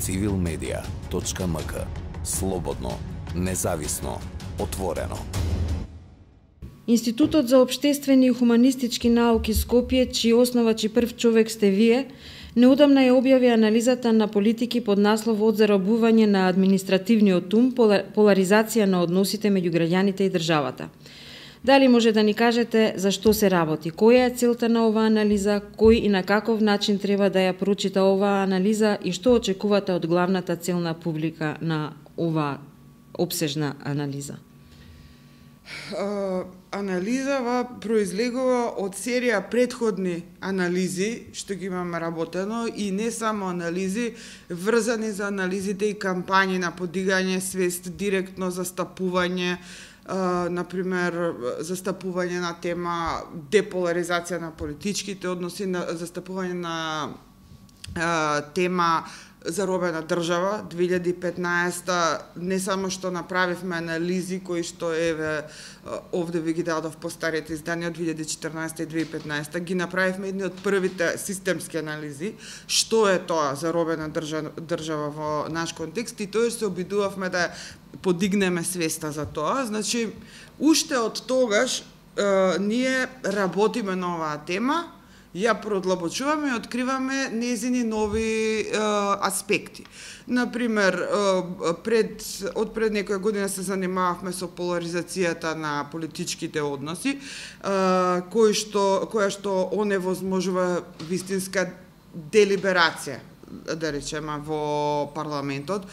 civilmedia.mk. Слободно, независно, отворено. Институтот за општествени и хуманистички науки Скопје, чиј основач и прв човек сте вие, неодамна ја објави анализата на политики под наслов "Од заробување на административниот ум, поларизација на односите меѓу граѓаните и државата". Дали може да ни кажете за што се работи? Која е целта на оваа анализа? Кој и на каков начин треба да ја прочита оваа анализа и што очекувате од главната целна публика на оваа опсежна анализа? Анализава произлегува од серија предходни анализи што ги имаме работено и не само анализи, врзани за анализите и кампањи на подигање свест, директно застапување, например, застапување на тема деполаризација на политичките односи, застапување на тема заробена држава 2015 не само што направивме анализи кои што овде ви ги дадов по старите изданија од 2014 и 2015, ги направивме едни од првите системски анализи што е тоа заробена држава во наш контекст и тоа се обидувавме да подигнеме свеста за тоа. Значи, уште од тогаш ние работиме на оваа тема, ја продлабочуваме и откриваме незини нови аспекти. Например, од пред некоја година се занимававме со поларизацијата на политичките односи, која што оневозможува вистинска делиберација, да речеме, во парламентот.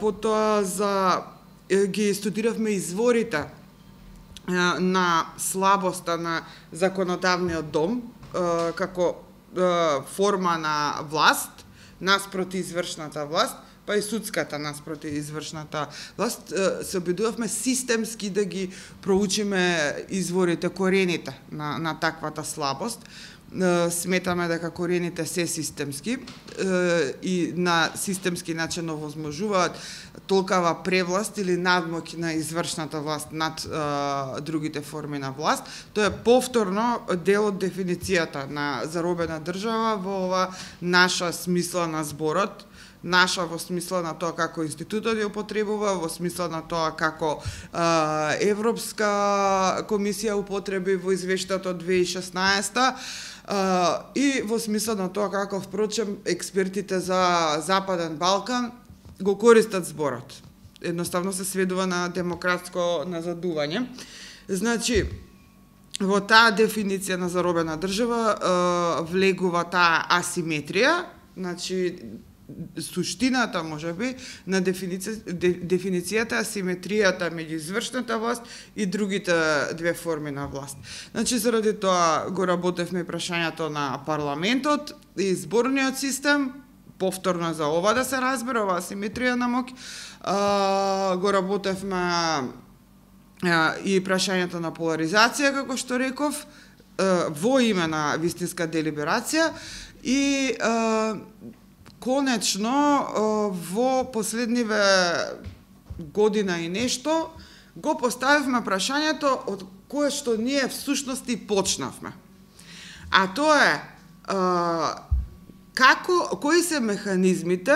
Потоа ги студиравме изворите на слабоста на законодавниот дом, како форма на власт, наспроти извршната власт, па и судската наспроти извршната власт, се обидувавме системски да ги проучиме изворите, корените на таквата слабост. Сметаме дека корените се системски и на системски начин овозможуваат толкава превласт или надмок на извршната власт над другите форми на власт. Тоа е повторно дел од дефиницијата на заробена држава во ова наша смисла на зборот, наша во смисла на тоа како институтот ја употребува, во смисла на тоа како Европска комисија употреби во извештајот од 2016 и во смисла на тоа како, впрочем, експертите за Западен Балкан го користат зборот. Едноставно се сведува на демократско назадување. Значи, во таа дефиниција на заробена држава влегува таа асиметрија, значи, суштината, можеби, на дефиницијата, асиметријата меѓу извршната власт и другите две форми на власт. Значи, заради тоа го работевме прашањето на парламентот и изборниот систем, повторно за ова да се разбере, ова асиметрија на моќ, го работевме и прашањето на поларизација, како што реков, во име на вистинска делиберација и конечно, во последниве година и нешто, го поставивме прашањето од кое што ние всушност и почнавме. А тоа е, кои се механизмите,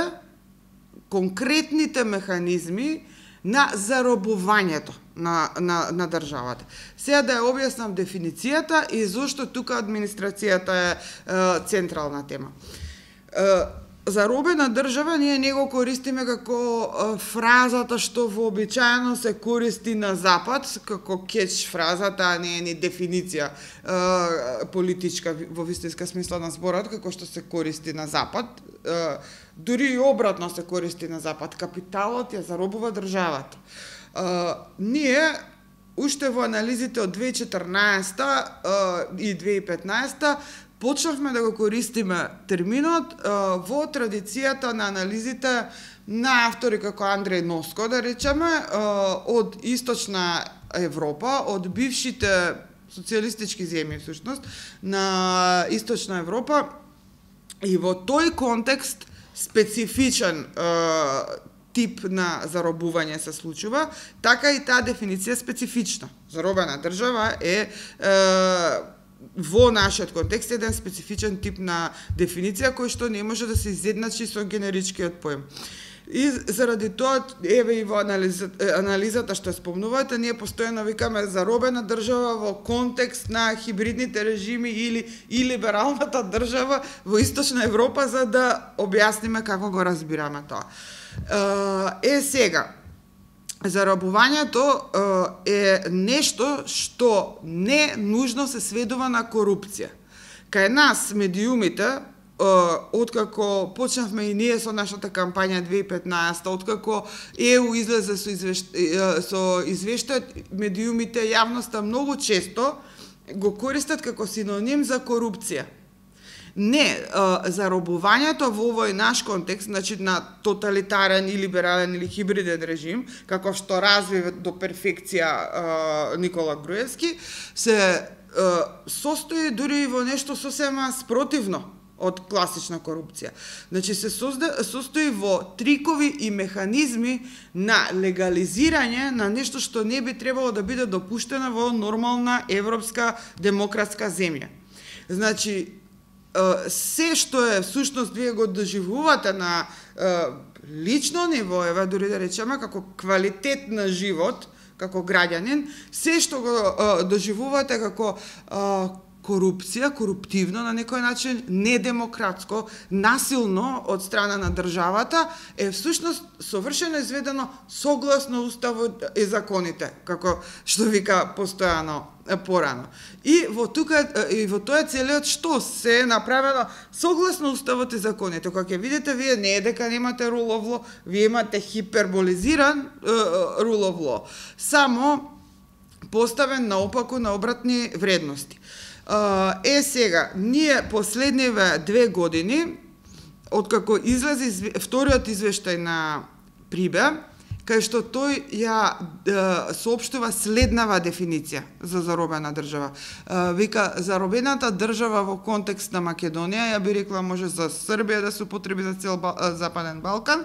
конкретните механизми на заробувањето на државата. Сега да ја објаснам дефиницијата и зошто тука администрацијата е централна тема. Заробена држава ние не го користиме како фразата што вообичаено се користи на Запад, како кетч фразата, а не е ни дефиниција политичка во вистинска смисла на зборот, како што се користи на Запад. Дури и обратно се користи на Запад. Капиталот ја заробува државата. Ние уште во анализите од 2014 и 2015 почнавме да го користиме терминот во традицијата на анализите на автори како Андреј Носко, да речеме, од Источна Европа, од бившите социјалистички земји, всушност, на Источна Европа, и во тој контекст специфичен тип на заробување се случува, така и таа дефиниција специфична. Заробена држава е во нашиот контекст еден специфичен тип на дефиниција кој што не може да се изедначи со генеричкиот поем. И заради тоа, еве и во анализата што спомнувате, ние постојано викаме заробена држава во контекст на хибридните режими или и либералната држава во Источна Европа, за да објасниме како го разбираме тоа. Сега, заробувањето е нешто што не нужно се сведува на корупција. Кај нас, медиумите, откако почнавме и ние со нашата кампања 2015, откако ЕУ излезе со извештајот, медиумите, јавноста многу често го користат како синоним за корупција. Не, заробувањето во овој наш контекст, значи на тоталитарен и либерален или хибриден режим, како што разви до перфекција Никола Груевски, се состои дури во нешто сосема спротивно од класична корупција. Значи се состои во трикови и механизми на легализирање на нешто што не би требало да биде допуштено во нормална европска демократска земја. Значи, се што е всушност вие го доживувате на лично ниво, еве дури да речеме како квалитет на живот, како граѓанин, се што го доживувате како корупција, коруптивно на некој начин, недемократско, насилно од страна на државата, е всушност совршено изведено согласно уставот и законите, како што вика постојано порано. И во тоа целиот што се е направено согласно уставот и законите. Кога ќе видите, вие не е дека немате rule of law, вие имате хиперболизиран rule of law, само поставен наопаку на обратни вредности. Сега, ние последниве 2 години, откако излезе вториот извештај на Прибе, кај што тој ја соопштува следнава дефиниција за заробена држава. Вика, заробената држава во контекст на Македонија, ја би рекла може за Србија да се употреби за цел Западен Балкан,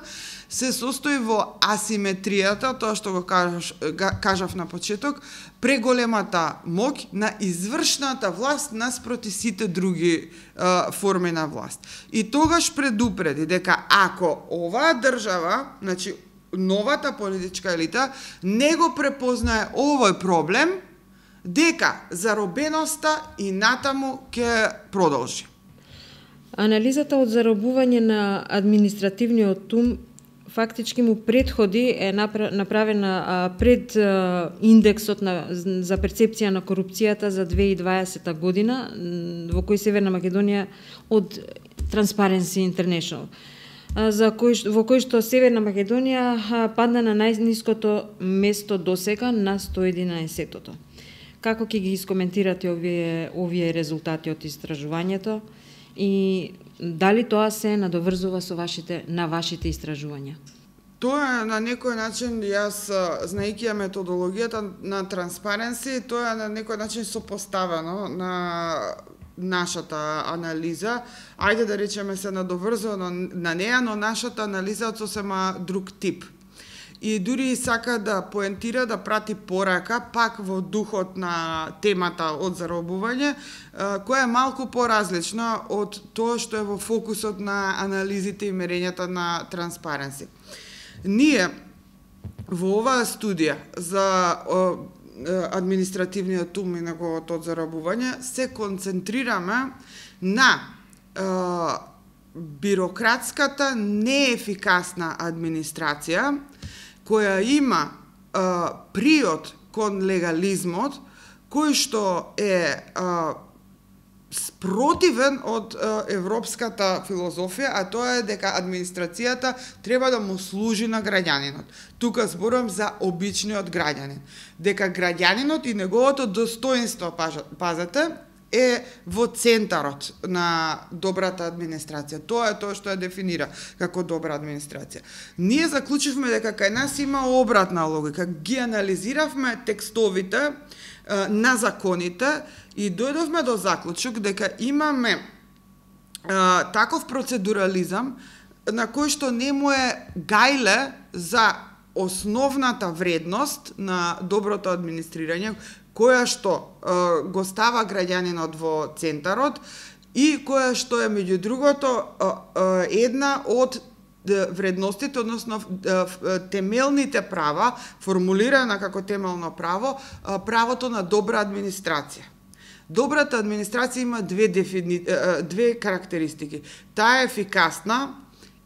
се состои во асиметријата, тоа што го кажав на почеток, преголемата моќ на извршната власт наспроти сите други форми на власт. И тогаш предупреди дека ако оваа држава, значи новата политичка елита, не го препознае овој проблем, дека заробеноста и натаму ќе продолжи. Анализата од заробување на административниот тум фактички му предходи, е направена пред индексот за перцепција на корупцијата за 2020 година, во кој Северна Македонија од Transparency International, во кој што Северна Македонија падна на најниското место досега, на 111-тото. Како ќе ги искоментирате овие резултати од истражувањето и дали тоа се надоврзува со вашите истражувања? Тоа на некој начин, јас знаејќи методологијата на Transparency, тоа на некој начин сопоставено на нашата анализа. Ајде да речеме се надоврзува на неја, но нашата анализа од сосема друг тип. И дури сака да поентира, да прати порака, пак во духот на темата од заробување, која е малку поразлична од тоа што е во фокусот на анализите и мерењата на Transparency. Ние во оваа студија за административниот тум и неговото одзаробување се концентрираме на бирократската неефикасна администрација која има приод кон легализмот, кој што е спротивен од европската филозофија, а тоа е дека администрацијата треба да му служи на граѓанинот. Тука зборувам за обичниот граѓанин. Дека граѓанинот и неговото достоинство, пазете, е во центарот на добрата администрација. Тоа е тоа што ја дефинира како добра администрација. Ние заклучивме дека кај нас има обратна логика. Ги анализиравме текстовите на законите и дојдовме до заклучок дека имаме таков процедурализам на кој што не му е гајле за основната вредност на доброто администрирање, која што го става граѓанинот во центарот и која што е меѓу другото една од вредностите, односно темелните права, формулирана како темелно право, правото на добра администрација. Добрата администрација има две карактеристики. Таа е ефикасна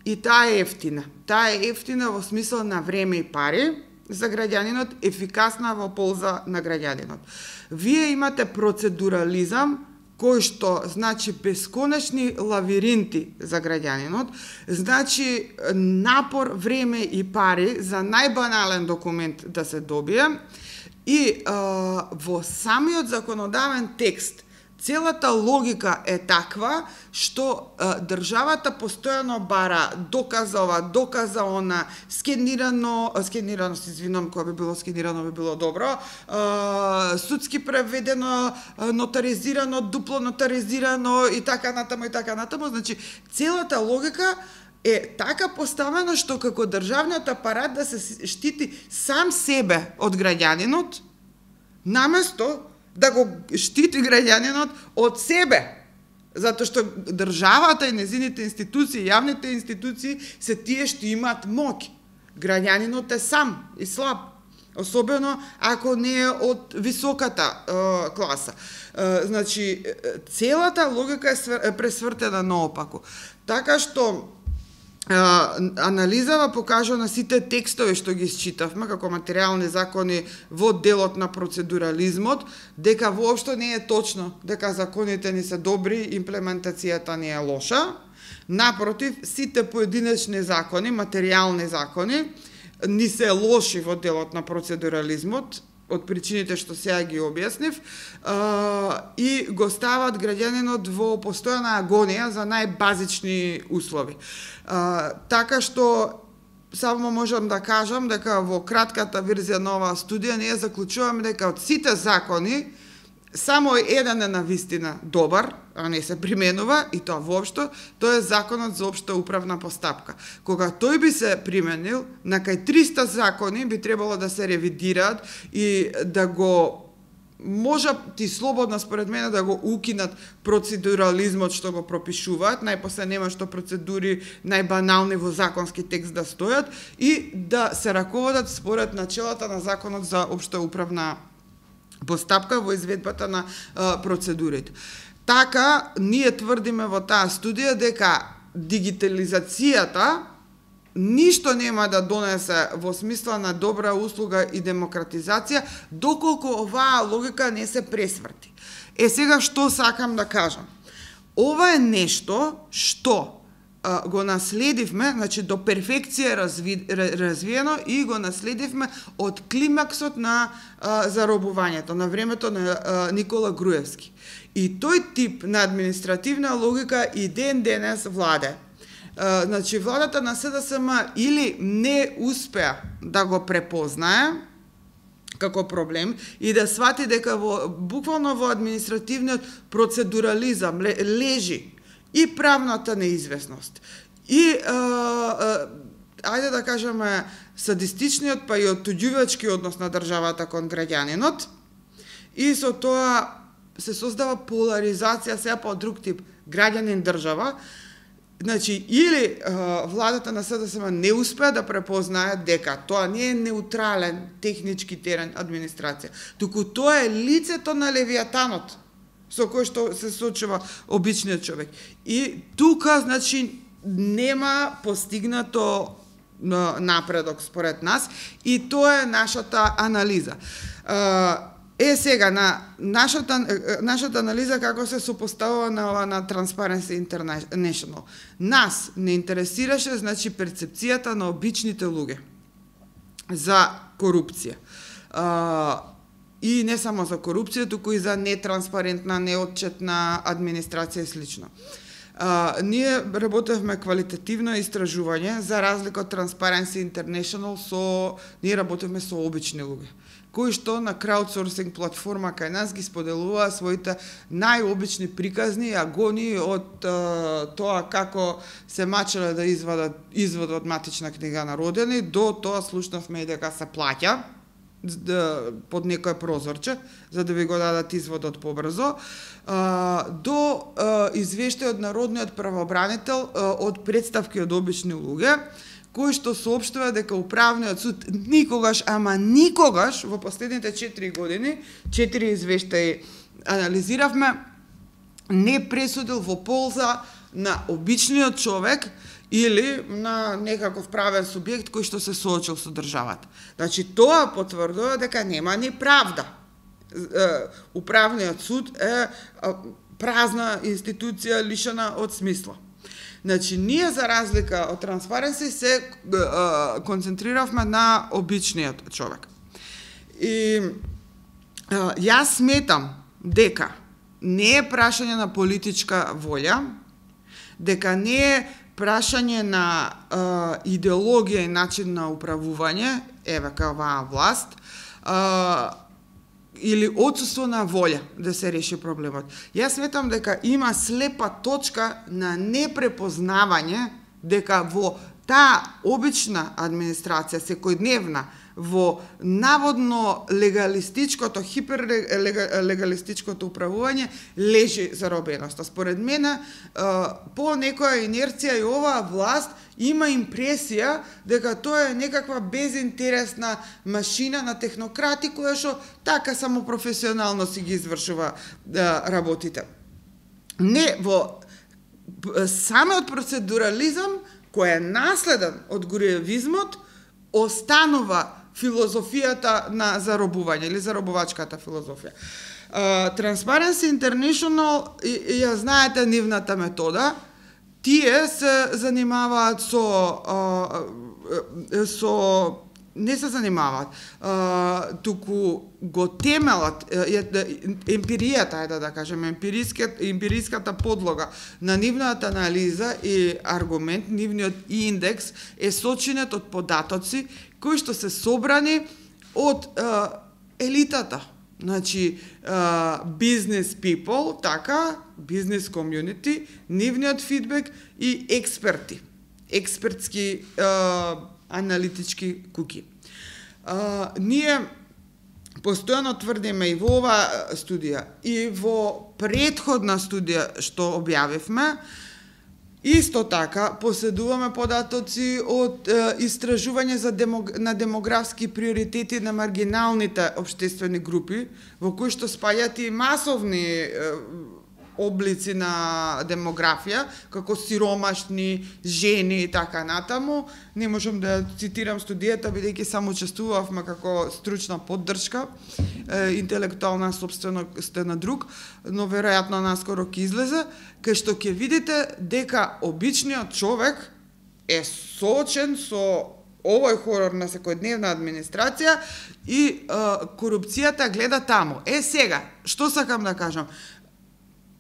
и таа е ефтина. Таа е ефтина во смисла на време и пари за граѓанинот, ефикасна во полза на граѓанинот. Вие имате процедурализам, кој што значи бесконечни лавиринти за граѓанинот, значи напор, време и пари за најбанален документ да се добие и во самиот законодавен текст целата логика е таква што државата постојано бара доказа она, скенирано, кога би било скенирано би било добро, судски преведено, нотаризирано, дупло нотаризирано и така натаму, значи целата логика е така поставено што како државниот апарат да се штити сам себе од граѓанинот, наместо да го штити граѓанинот од себе. Затоа што државата и незините институции, јавните институции се тие што имаат моќ. Граѓанинот е сам и слаб. Особено ако не е од високата класа. Значи, целата логика е пресвртена наопаку. Така што анализава покажа на сите текстови што ги считавме како материјални закони во делот на процедурализмот, дека воопшто не е точно дека законите ни се добри, имплементацијата ни е лоша. Напротив, сите поединечни закони, материјални закони, ни се лоши во делот на процедурализмот, од причините што сега ги објаснив, и го стават граѓанинот во постојана агонија за најбазични услови. Така што само можам да кажам дека во кратката верзија на оваа студија ние заклучуваме дека од сите закони само еден е навистина добар, а не се применува, и тоа воопшто, тоа е законот за општа управна постапка. Кога тој би се применил, на кај 300 закони би требало да се ревидираат и да го можа ти слободно според мене да го укинат процедурализмот што го пропишуваат, најпосле нема што процедури најбанални во законски текст да стојат и да се раководат според начелата на законот за општа управна постапка во изведбата на процедурите. Така, ние тврдиме во таа студија дека дигитализацијата ништо нема да донесе во смисла на добра услуга и демократизација, доколку оваа логика не се пресврти. Сега што сакам да кажам? Ова е нешто што го наследивме, значи до перфекција развиено и го наследивме од климаксот на заробувањето, на времето на Никола Груевски. И тој тип на административна логика и ден денес владе. Значи, владата на СДСМ или не успеа да го препознае како проблем и да свати дека буквално во административниот процедурализам лежи и правната неизвестност, и, ајде да кажеме, садистичниот, па и отуѓувачки однос на државата кон граѓанинот, и со тоа се создава поларизација сега по друг тип, граѓанин-држава. Значи, или владата на СДСМ не успеа да препознае дека тоа не е неутрален технички терен администрација, туку тоа е лицето на левијатанот, со кој што се соочува обичниот човек. И тука, значи, нема постигнато напредок според нас, и тоа е нашата анализа. Сега, нашата анализа како се сопоставува на Transparency International. Нас не интересираше, значи, перцепцијата на обичните луѓе за корупција. И не само за корупција, туку и за нетранспарентна, неотчетна администрација и слично. Ние работевме квалитативно истражување, за разлика од Transparency International, ние работевме со обични луѓе, кои што на краудсорсинг платформа кај нас ги споделуваа своите најобични приказни и агонии од тоа како се мачеле да извод од матична книга на родени, до тоа слушнавме и дека се плаќа под некое прозорче, за да ви го дадат изводот побрзо, до извештај од Народниот правобранител од представки од обични луѓе, кој што соопштува дека Управниот суд никогаш, ама никогаш во последните 4 години, 4 извештаи анализиравме, не пресудил во полза на обичниот човек или на некаков правен субјект кој што се соочил со државата. Значи, тоа потврдува дека нема ни правда. Управниот суд е празна институција лишена од смисла. Значи, ние за разлика од Transparency се концентриравме на обичниот човек. И јас сметам дека не е прашање на политичка волја, дека не е прашање на идеологија и начин на управување, еве као оваа власт, или отсуство на волја да се реши проблемот. Јас сметам дека има слепа точка на непрепознавање дека во таа обична администрација, секојдневна, во наводно легалистичкото, хиперлегалистичкото управување лежи заробеноста. Според мене, по некоја инерција и оваа власт има импресија дека тоа е некаква безинтересна машина на технократи која што така само професионално си ги извршува работите. Не, во самиот процедурализам кој е наследен од гуриевизмот останува филозофијата на заробување или заробувачката филозофија. Transparency International, ја знаете нивната метода, тие се занимаваат не се занимаваат, туку го темелат, емпиријата, да кажем, емпириската подлога на нивната анализа и аргумент, нивниот индекс е сочинет од податоци кои што се собрани од елитата. Значи, business people, така, business community, нивниот фидбек и експерти, експертски аналитички куки. Ние постојано тврдиме и во оваа студија, и во претходна студија што објавивме, исто така поседуваме податоци од истражување на демографски приоритети на маргиналните општествени групи, во кои што спаѓаат и масовни облици на демографија, како сиромашни, жени и така натаму. Не можам да цитирам студијата, бидејќи само учествувавме како стручна поддршка, интелектуална собственост на друг, но веројатно наскоро ќе излезе, кај што ќе видите дека обичниот човек е соочен со овој хорор на секојдневна администрација и корупцијата гледа таму. Сега, што сакам да кажам?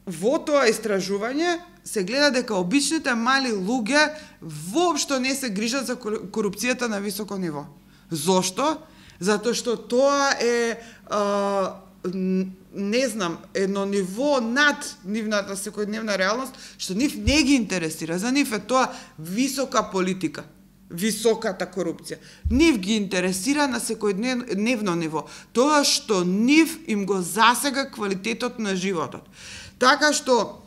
Во тоа истражување се гледа дека обичните мали луѓе воопшто не се грижат за корупцијата на високо ниво. Зошто? Затоа што тоа е не знам, едно ниво над нивната секојдневна реалност, што нив не ги интересира. За нив е тоа висока политика, високата корупција. Нив ги интересира на секојдневно ниво. Тоа што нив им го засега квалитетот на животот. Така што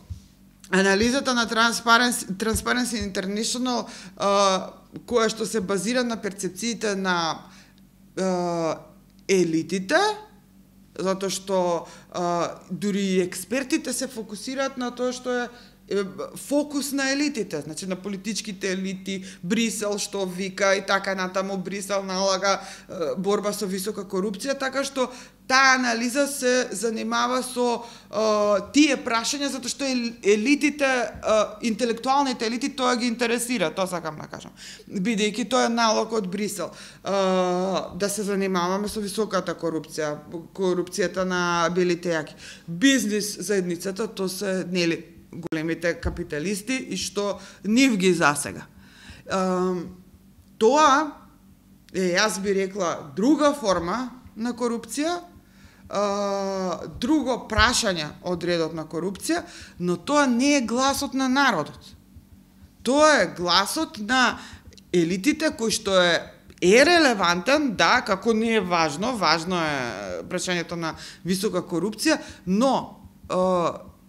анализата на Transparency International, која што се базира на перцепциите на елитите, затоа што дури и експертите се фокусираат на тоа што е фокус на елитите, значи на политичките елити, Брисел што вика и така натаму, Брисел налага борба со висока корупција, така што таа анализа се занимава со тие прашања, затоа што елитите, интелектуалните елити, тоа ги интересира, тоа сакам да кажам. Бидејќи тоа е налог од Брисел, да се занимаваме со високата корупција, корупцијата на белите јаки. Бизнис заедницата, тоа се нели големите капиталисти и што нив ги засега. Тоа е, јас би рекла, друга форма на корупција, друго прашање од редот на корупција, но тоа не е гласот на народот. Тоа е гласот на елитите кои што е е релевантен, да, како не е важно е прашањето на висока корупција, но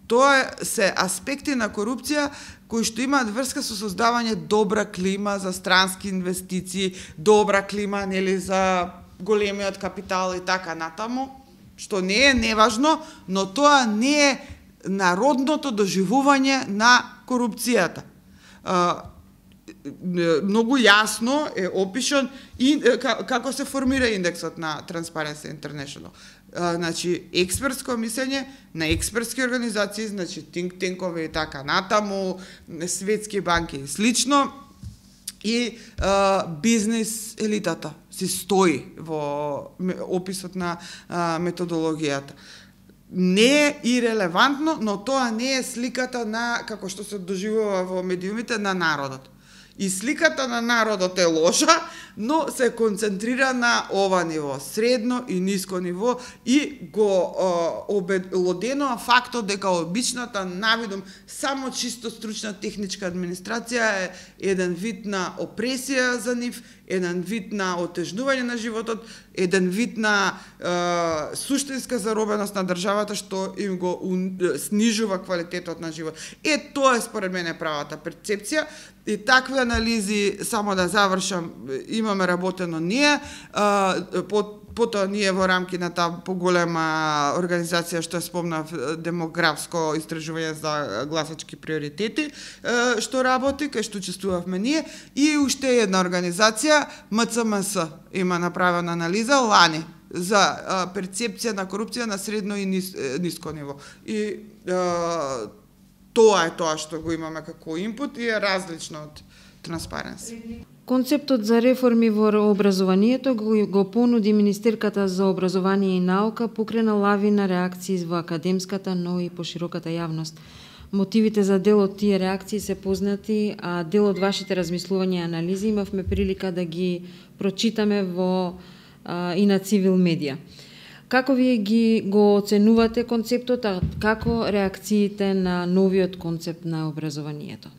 тоа се аспекти на корупција кои што имаат врска со создавање добра клима за странски инвестиции, добра клима, нели, за големиот капитал и така натаму, што не е неважно, но тоа не е народното доживување на корупцијата. Многу јасно е опишан и како се формира индексот на Transparency International. Значи, експертско мислење на експертски организации, значи think tank-ови и така натаму, светски банки и слично, и бизнес елитата си стои во описот на методологијата. Не е ирелевантно, но тоа не е сликата на, како што се доживува во медиумите, на народот. И сликата на народот е лоша, но се концентрира на ова ниво, средно и ниско ниво, и го обелоденува фактот дека обичната навидум само чисто стручна техничка администрација е еден вид на опресија за нив, еден вид на отежнување на животот, еден вид на суштинска заробеност на државата што им го снижува квалитетот на живот. Тоа е според мене правата перцепција. И такви анализи, само да завршам, имаме работено ние, потоа ние во рамки на таа поголема организација што спомнав, демографско истражување за гласачки приоритети, што работи, кај што учествувавме ние, и уште една организација, МЦМС, има направена анализа лани за перцепција на корупција на средно и ниско ниво. И тоа е тоа што го имаме како инпут и е различно од Transparency. Концептот за реформи во образованието го понуди Министерката за образование и наука, покрена лавина реакции во академската, но и пошироката јавност. Мотивите за дел од тие реакции се познати, а дел од вашите размислувања и анализи имавме прилика да ги прочитаме и на Цивил медија. Како вие го оценувате концептот, а како реакциите на новиот концепт на образованието?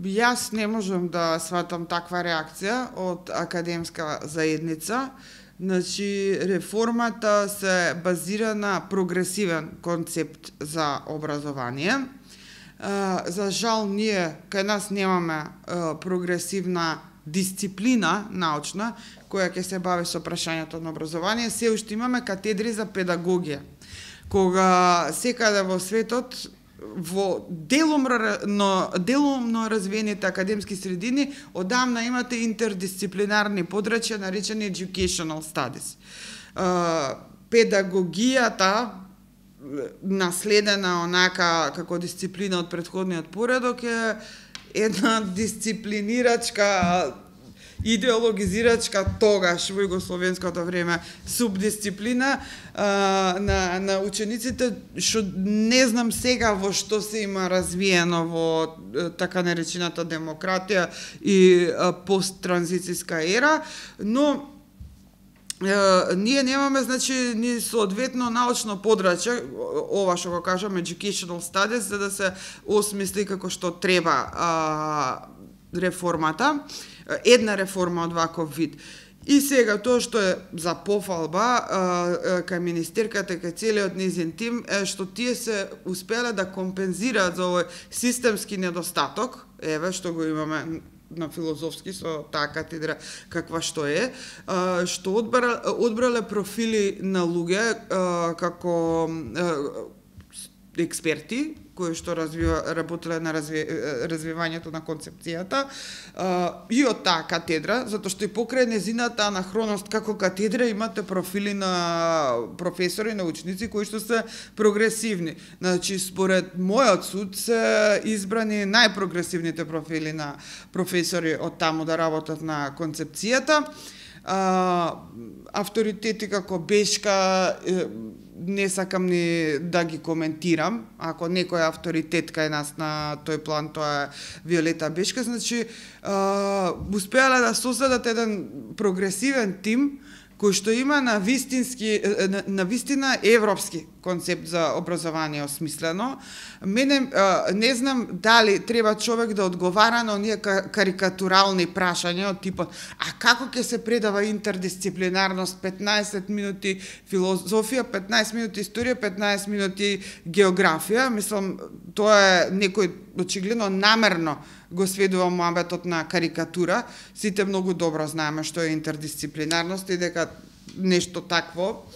Јас не можам да сватам таква реакција од академска заедница. Значи, реформата се базира на прогресивен концепт за образование. За жал, ние кај нас немаме прогресивна дисциплина научна која ќе се бави со прашањето на образование. Се уште имаме катедри за педагогија. Кога секаде во светот во делумно развиените академски средини одамна имате интердисциплинарни подрачја наречени educational studies. Педагогијата, наследена онака како дисциплина од претходниот поредок, е една дисциплинирачка, идеологизирачка тогаш во југословенското време субдисциплина на учениците, што не знам сега во што се има развиено во така наречената демократија и посттранзицијска ера, но ние немаме, значи, ни соодветно научно подрачје, ова што го кажам, educational studies, за да се осмисли како што треба реформата, една реформа од ваков вид. И сега тоа што е за пофалба кај министерката, кај целиот низин тим, е што тие се успеле да компензираат за овој системски недостаток, еве што го имаме на филозофски со таа катедра каква што е, што одбрале профили на луѓе како експерти кои што работеле на развивањето на концепцијата и од таа катедра, затоа што и покрај незината анахроност како катедра имате профили на професори, на ученици кои што се прогресивни. Значи, според мојот суд се избрани најпрогресивните профили на професори од таму да работат на концепцијата. Авторитети како Бешка не сакам ни да ги коментирам. Ако некој е авторитет кај нас на тој план, тоа е Виолета Бешка. Значи, успеале да создадат еден прогресивен тим кој што има на вистина европски концепт за образование осмислено. Мене не знам дали треба човек да одговара на оние карикатурални прашања од типот а како ќе се предава интердисциплинарност 15 минути филозофија, 15 минути историја, 15 минути географија. Мислам, тоа е некој очигледно намерно го сведува муабетот на карикатура. Сите многу добро знаеме што е интердисциплинарност и дека нешто такво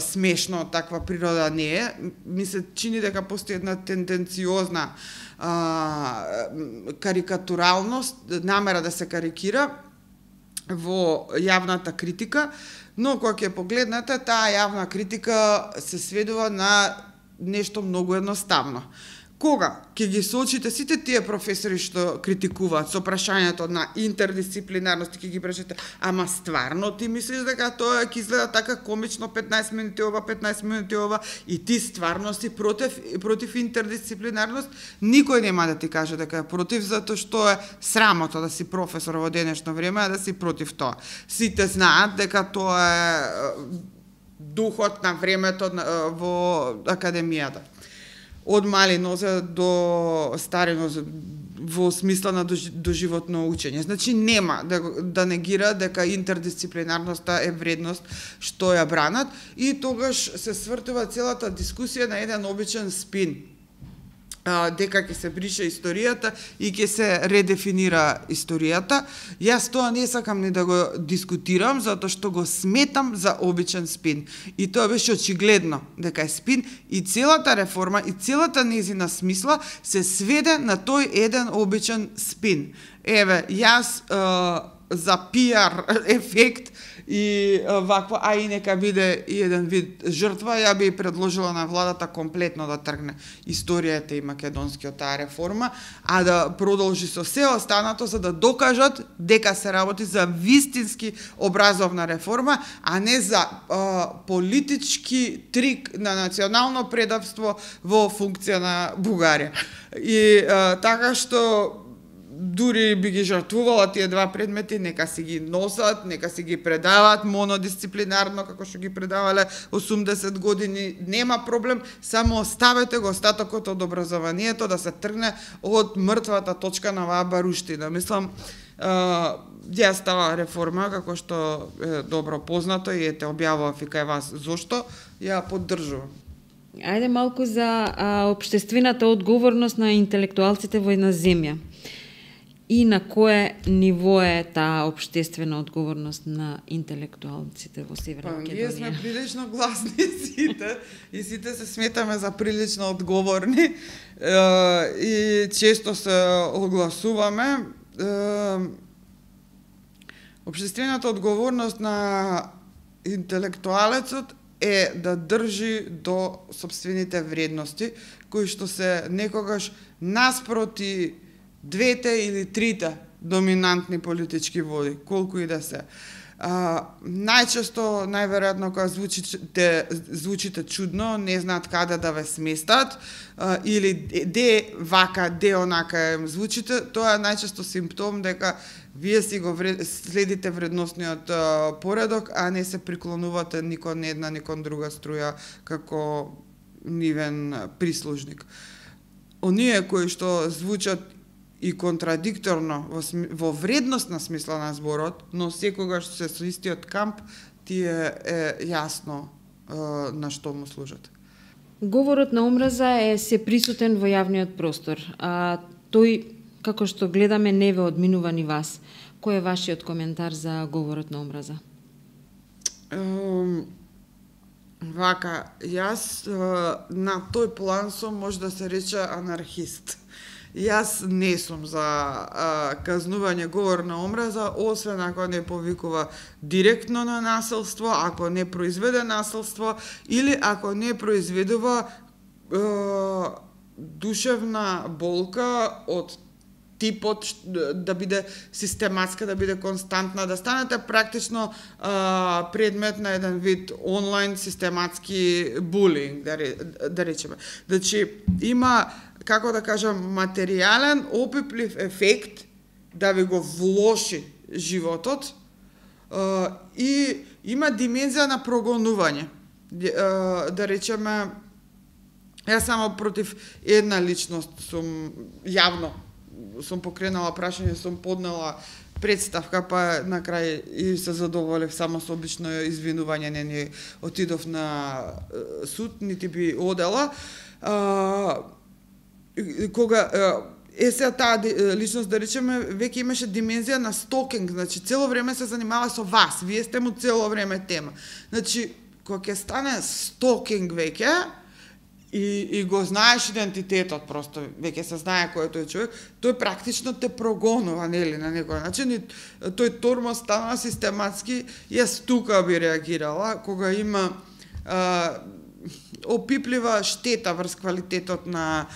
смешно од таква природа не е. Ми се чини дека постои една тенденциозна карикатуралност, намера да се карикира во јавната критика, но кога ќе погледнете, таа јавна критика се сведува на нешто многу едноставно. Кога ќе ги соочите сите тие професори што критикуваат со прашањето на интердисциплинарност, ќе ги прашате, ама стварно ти мислиш дека тоа ќе изгледа така комично 15 минути ова, 15 минути ова и ти стварно си против интердисциплинарност? Никој нема да ти каже дека е против, затоа што е срамота да си професор во денешно време, а да си против тоа. Сите знаат дека тоа е духот на времето во академијата. Од мали нозе до стари нозе, во смисла на доживотно учење. Значи нема да негира дека интердисциплинарноста е вредност што ја бранат и тогаш се свртува целата дискусија на еден обичен спин. Дека ќе се брише историјата и ќе се редефинира историјата. Јас тоа не сакам ни да го дискутирам, затоа што го сметам за обичен спин. И тоа беше очигледно дека е спин и целата реформа и целата незина смисла се сведе на тој еден обичен спин. Еве, јас за пиар ефект и ваква, а и нека биде и еден вид жртва, ја би предложила на владата комплетно да тргне историјата и македонскиот таа реформа, а да продолжи со се останато за да докажат дека се работи за вистински образовна реформа, а не за политички трик на национално предавство во функција на Бугарија. И така што дури би ги жртвувала тие два предмети, нека си ги носат, нека си ги предаваат монодисциплинарно, како што ги предавале 80 години, нема проблем, само оставете го остатокот од образованието да се тргне од мртвата точка на оваа баруштина. Мислам, јас таа реформа, како што е добро познато и ете објавував и кај вас зошто, ја поддржувам. Ајде малку за општествената одговорност на интелектуалците во една земја. И на кое ниво е таа општествена одговорност на интелектуалците во Северна Македонија? Ние сме прилично гласни сите и сите се сметаме за прилично одговорни и често се огласуваме. Општествената одговорност на интелектуалецот е да држи до сопствените вредности, кои што се некогаш наспроти двете или трите доминантни политички води, колку и да се. Најчесто, најверојатно, кога звучите чудно, не знаат каде да ве сместат, или де вака, де онака звучите, тоа е најчесто симптом дека вие си го следите вредносниот поредок, а не се приклонувате ни кон една, ни кон друга струја како нивен прислужник. Оние кои што звучат и контрадикторно во вредностна смисла на зборот, но секогаш се со истиот камп, тие е јасно на што му служат. Говорот на омраза е се присутен во јавниот простор, а тој, како што гледаме, не ве одминува ни вас. Кој е вашиот коментар за говорот на омраза? Вака, јас на тој план сум, може да се рече, анархист. Јас не сум за казнување говор на омраза, освен ако не повикува директно на насилство, ако не произведе насилство или ако не произведува душевна болка од типот да биде систематска, да биде константна, да станете практично предмет на еден вид онлайн систематски булинг, да речеме. Значи, има, како да кажам, материјален, опиплив ефект да ви го влоши животот и има димензија на прогонување. Да речеме, јас само против една личност сум јавно сум покренала прашање, сум поднела представка, па на крај и се задоволив само со обично извинување, не отидов на суд, нити би одела. Кога сега таа личност, да речеме, веќе имаше димензија на стокинг, значи цело време се занимава со вас, вие сте му цело време тема. Значи, кога ќе стане стокинг веќе, и го знаеш идентитетот, просто веќе се знае кој е тој човек, тој практично те прогонува, нели, на некој начин, и тој тормоз стана систематски. Јас тука би реагирала, кога има опиплива штета врз квалитетот на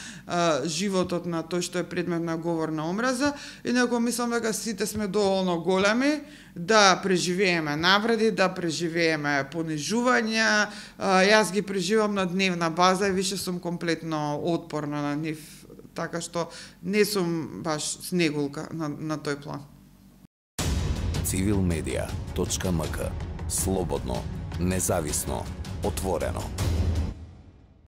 животот на тој што е предмет на говор на омраза, инаку мислам дека сите сме доволно големи да преживееме навреди, да преживееме понижувања. Јас ги преживам на дневна база и више сум комплетно отпорна на нив, така што не сум баш снегулка на тој план. Civilmedia.mk. Слободно, независно, отворено.